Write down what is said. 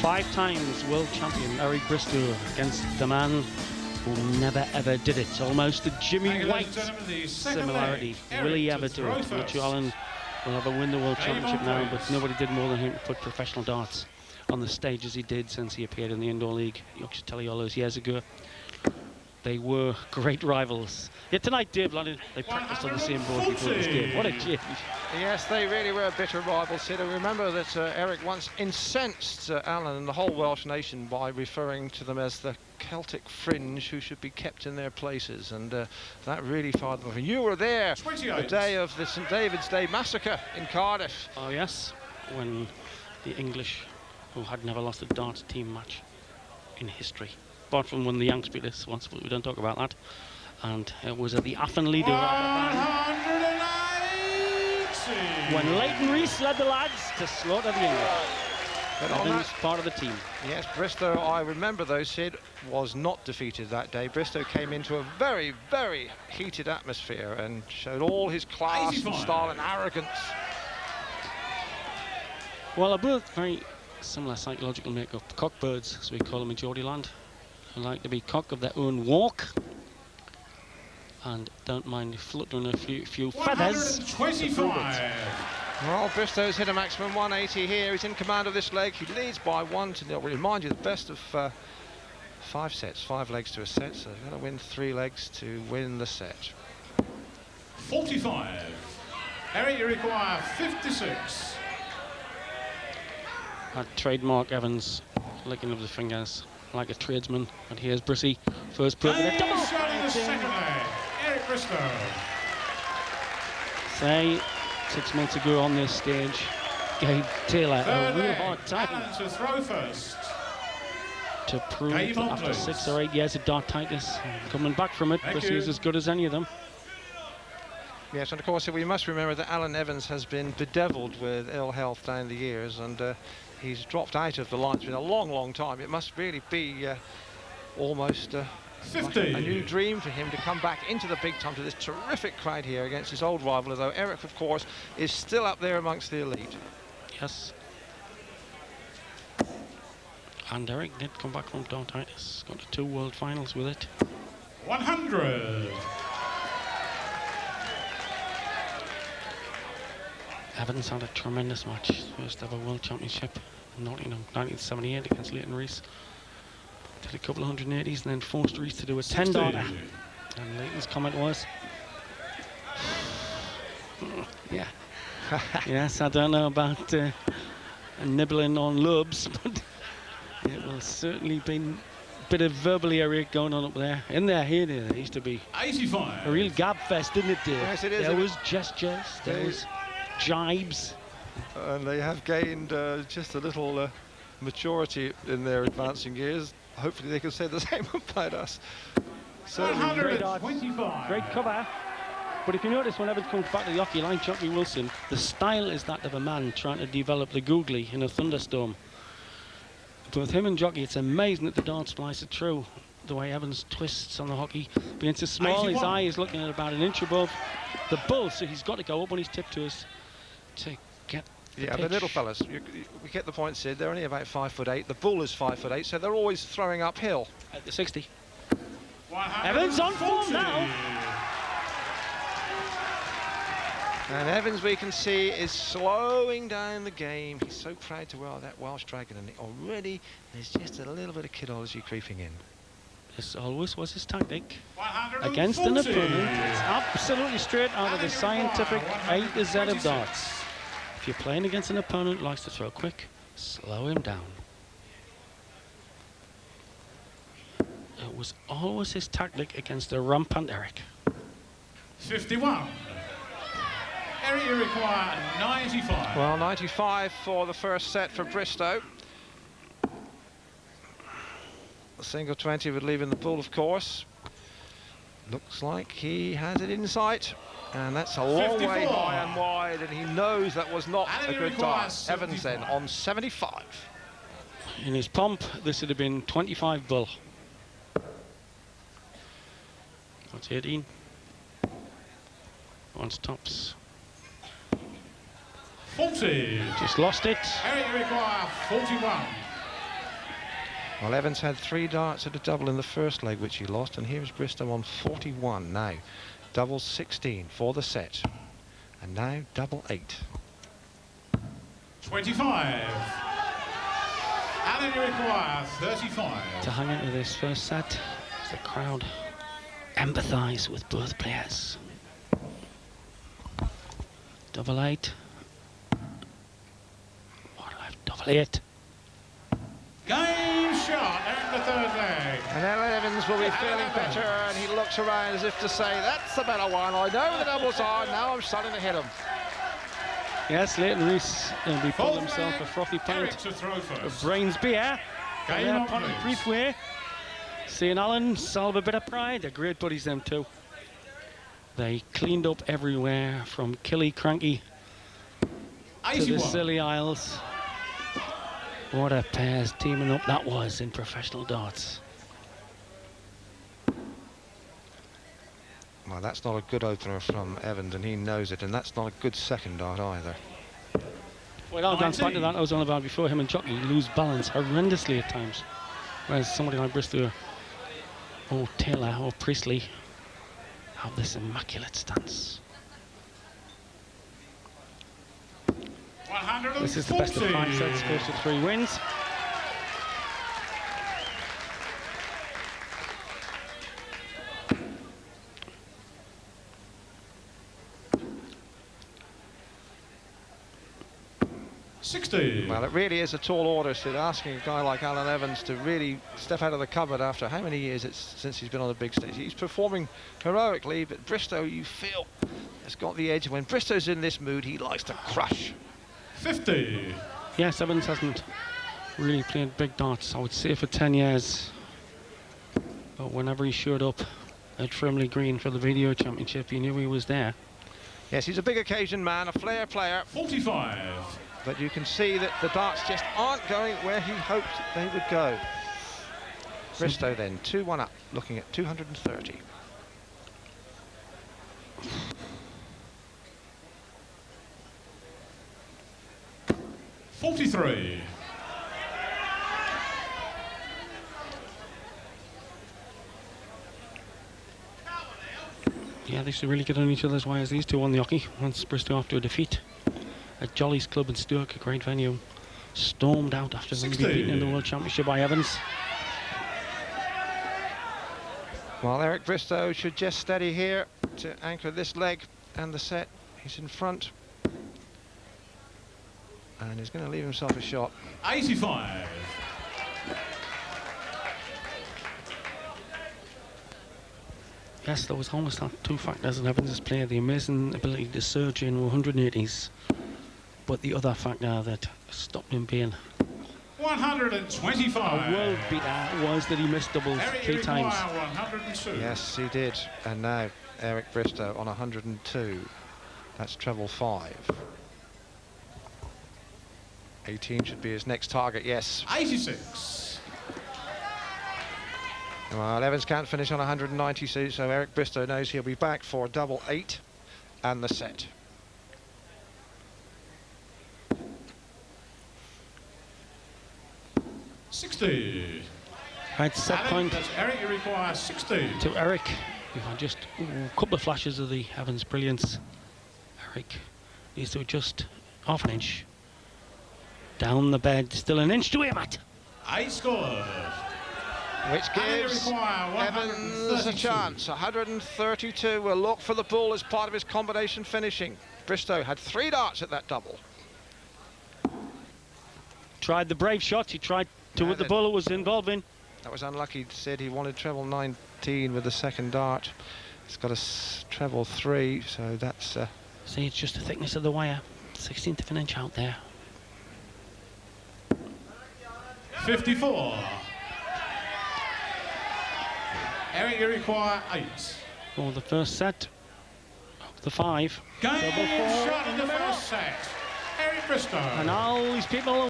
5 times world champion Eric Bristow against the man who never ever did it. Almost a Jimmy White similarity. Will he ever do it? Richard Allen will ever win the world championship now, but nobody did more than him to put professional darts on the stage as he did since he appeared in the Indoor League, Yorkshire Telly all those years ago. They were great rivals. Yet tonight, Dave London, they practiced on the same board before this game. What a change. Yes, they really were bitter rivals, Sid. I remember that Eric once incensed Alan and the whole Welsh nation by referring to them as the Celtic fringe who should be kept in their places, and that really fired them off. And you were there the day of the St David's Day massacre in Cardiff. Oh yes, when the English, who had never lost a darts team match in history, apart from when the Yanks beat us once, but we don't talk about that. And it was at the Affin Lido when Leighton Rees led the lads to slaughter the English. But Evans part of the team. Yes, Bristow, I remember though, Sid, was not defeated that day. Bristow came into a very, very heated atmosphere and showed all his class and style and arrogance. Well, they're both very similar psychological makeup. Cockbirds, as we call them in Geordie land. They like to be cock of their own walk and don't mind fluttering a few feathers. 125. Well, Bristow's hit a maximum 180 here. He's in command of this leg. He leads by 1-0. Remind you, the best of 5 sets, 5 legs to a set. So he's going to win 3 legs to win the set. 45. Eric, you require 56. That trademark Evans licking of the fingers like a tradesman. And here's Brissy, first put with a double. Starting the second leg, Eric Bristow. Say, 6 months ago on this stage, gave Taylor a real hard time to throw first. To prove that after 6 or 8 years of dartitis, coming back from it, Brissy is as good as any of them. Yes, and of course we must remember that Alan Evans has been bedevilled with ill health down the years, and he's dropped out of the line. It's been a long, long time. It must really be almost like a new dream for him to come back into the big time to this terrific crowd here against his old rival, although Eric, of course, is still up there amongst the elite. Yes. And Eric did come back from dartitis. Got to 2 world finals with it. 100. Evans had a tremendous match. First ever world championship in Nottingham, 1978 against Leighton Rees. Did a couple of 180s and then forced Rees to do a 10-darter. And Leighton's comment was, yeah, yes, I don't know about nibbling on lobes, but it will certainly be a bit of verbal area going on up there. In there, here, there used to be 85. A real gab fest, didn't it, Dave? Yes, it is. There was gestures, there was jibes. And they have gained just a little maturity in their advancing years. Hopefully they can say the same about us. Certainly great odds, great cover. But if you notice, when Evans comes back to the hockey line, Jockey Wilson, the style is that of a man trying to develop the googly in a thunderstorm. But with him and Jockey, it's amazing that the dart splice are true. The way Evans twists on the hockey, being too small, 81. His eye is looking at about an inch above the bull, so he's got to go up on his tiptoes to get the little fellas, we get the point, Sid. They're only about 5'8". The bull is 5'8", so they're always throwing uphill. At the 60. Evans on form now. And Evans, we can see, is slowing down the game. He's so proud to wear that Welsh dragon, and already there's just a little bit of kidology creeping in. This always was his tactic against an opponent. It's absolutely straight out of the scientific A to Z of darts. If you're playing against an opponent who likes to throw quick, slow him down. It was always his tactic against a rampant Eric. 51. Eric, you require 95. Well, 95 for the first set for Bristow. A single 20 would leave in the pool, of course. Looks like he has it in sight. And that's a long 54. Way high and wide, and he knows that was not a good dart. Evans then on 75. In his pomp, this would have been 25 bull. That's 18. On stops. 40. Just lost it. Eric, you require 41. Well, Evans had 3 darts at a double in the first leg, which he lost, and here's Bristow on 41 now. Double 16 for the set. And now double 8. 25. Alan, you require 35. To hang into this first set, as the crowd empathise with both players. Double 8. What left? Double 8. Game shot in the third leg. And Alan Evans will be feeling better, and he looks around as if to say, that's the better one. I know the doubles are, now I'm starting to hit them. Yes, Leighton Rees will be pulling himself a frothy pint of Brains beer. Brief way. Seeing Alan solve a bit of pride. They're great buddies, them two. They cleaned up everywhere from Killycranky to the Scilly Isles. What a pairs teaming up that was in professional darts. Well, that's not a good opener from Evans, and he knows it, and that's not a good second dart either. Well, I'll dance back to that I was on about before. Him and Jockey lose balance horrendously at times, whereas somebody like Bristow or Taylor or Priestley have this immaculate stance. This is the best of 5 sets, goes to 3 wins. Well, it really is a tall order, Sid, asking a guy like Alan Evans to really step out of the cupboard after how many years it's since he's been on the big stage. He's performing heroically, but Bristow, you feel, has got the edge. When Bristow's in this mood, he likes to crush. 50. Yes, Evans hasn't really played big darts, I would say, for 10 years. But whenever he showed up at Frimley Green for the video championship, you knew he was there. Yes, he's a big occasion man, a flair player. 45. But you can see that the darts just aren't going where he hoped they would go. Bristow then, 2-1 up, looking at 230. $43. Yeah, they should really get on each other's wires, these two on the hockey, once Bristow after a defeat at Jolly's Club in Stoke, a great venue, stormed out after them being beaten in the World Championship by Evans. Well, Eric Bristow should just steady here to anchor this leg and the set. He's in front. And he's going to leave himself a shot. 85. Yes, there was almost that 2 factors in Evans' play, the amazing ability to surge in 180s, but the other factor that stopped him being 125. a world beater was that he missed doubles 3 times. 102. Yes, he did. And now Eric Bristow on 102. That's treble 5. 18 should be his next target, yes. 86. Well, Evans can't finish on 190, so Eric Bristow knows he'll be back for double 8 and the set. $60. Right, set point. That's Eric, you require 60. To Eric. We've had just a couple of flashes of the Evans brilliance. Eric needs to adjust half an inch. Down the bed, still an inch to him at. 8 scores. Which gives Evans a chance. 132 will look for the ball as part of his combination finishing. Bristow had 3 darts at that double. Tried the brave shot, he tried to what the bowler was involved in. That was unlucky, said he wanted treble 19 with the second dart. It's got a treble 3, so that's... See, it's just the thickness of the wire. 16th of an inch out there. 54. Eric, you require 8. For the first set of the 5. Game shot in the first set. Eric Bristow. And all these people